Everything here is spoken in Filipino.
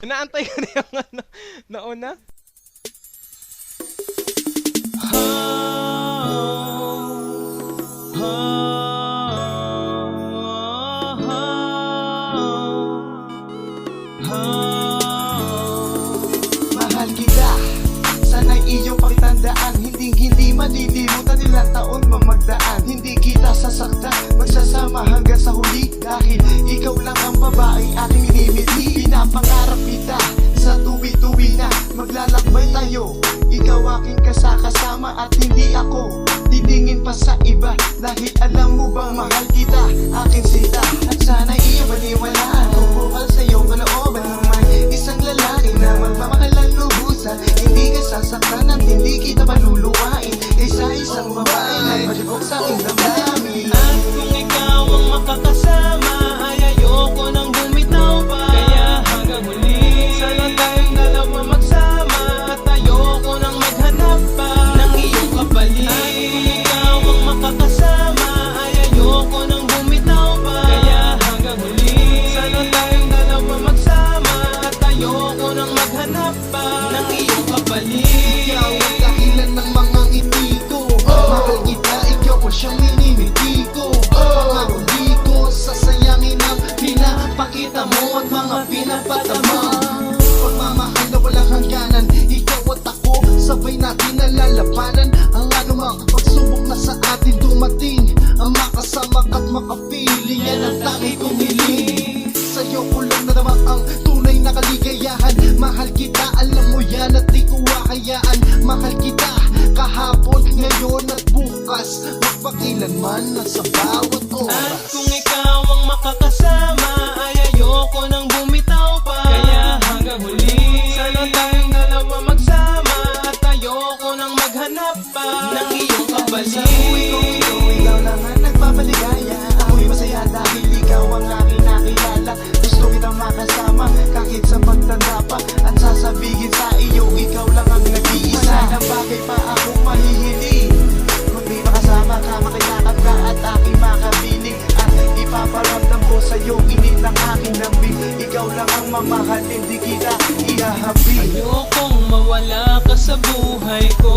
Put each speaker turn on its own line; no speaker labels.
Inaantay ko na yung ano, nauna.
Mahal kita, sana'y iyong pakitandaan. Hindi malilimutan ilang taon mamagdaan. Hindi kita sasaktan, magsasama hanggang sa huli. Dahil ikaw lang ang babae aking inimiti. Pinapangarap kita sa tuwi-tuwi na maglalakbay tayo. Ikaw aking kasama at hindi ako titingin pa sa iba. Dahil alam mo bang mahal kita, aking sita. At sana'y iyong baliwalaan, bukal sa iyong kalooban naman. Isang lalaki na magmamakalan lubusan. Hindi ka sasaktan at hindi kita paluluwain. Kaysa isang babae na palibok sa aking damdamin.
At kung ikaw ang makakasama, ay ayoko nang bumitaw pa. Kaya hanggang huli, sana tayong dalawa magsama. At ayoko nang maghanap pa ng iyong kapalit. At kung ikaw ang makakasama, ay ayoko nang bumitaw pa. Kaya hanggang huli, sana tayong dalawa magsama. At ayoko nang maghanap pa ng iyong kapalit.
Ikaw ang dahilan ng mga ngiti ko. Mahal kita, ikaw ang siyang minimiti ko. Pangako di ko sasayangin ang pinapakita mo at mga pinapatama. Pagmamahal na walang hangganan, ikaw at ako, sabay natin nalalabanan ang anumang pagsubok na sa atin dumating. Ang makasama ka't makapili, yan ang tangi kong hiling. Sa'yo ko lang nadama ang tunay na kaligayahan. Mahal kita, alam mo yan at di ko hahayaan. Mahal kita kahapon, ngayon at bukas, magpakilanman at sa bawat
At
oras.
kung ikaw ang makakasama, ay ayoko nang bumitaw pa. Kaya hanggang huli, sana tayong dalawa magsama. At ayoko nang maghanap pa ng iyong
Sa
kapalit.
buhay kong ito, ikaw lang ang nagpapaligaya. Ako'y masaya dahil ikaw ang aking nakilala. Gusto kitang makasama kahit sa pagtanda pa. At sasabihin sa iyo, ikaw lang ang nag-iisa. Wala nang bagay pa akong mahihiling, kundi makasama ka, makilakap ka at aking makapiling. At ipaparamdam ko sa'yo, init ng aking lambing. Ikaw lang ang mamahalin, di kita ihahabing.
Ayokong mawala ka sa buhay ko.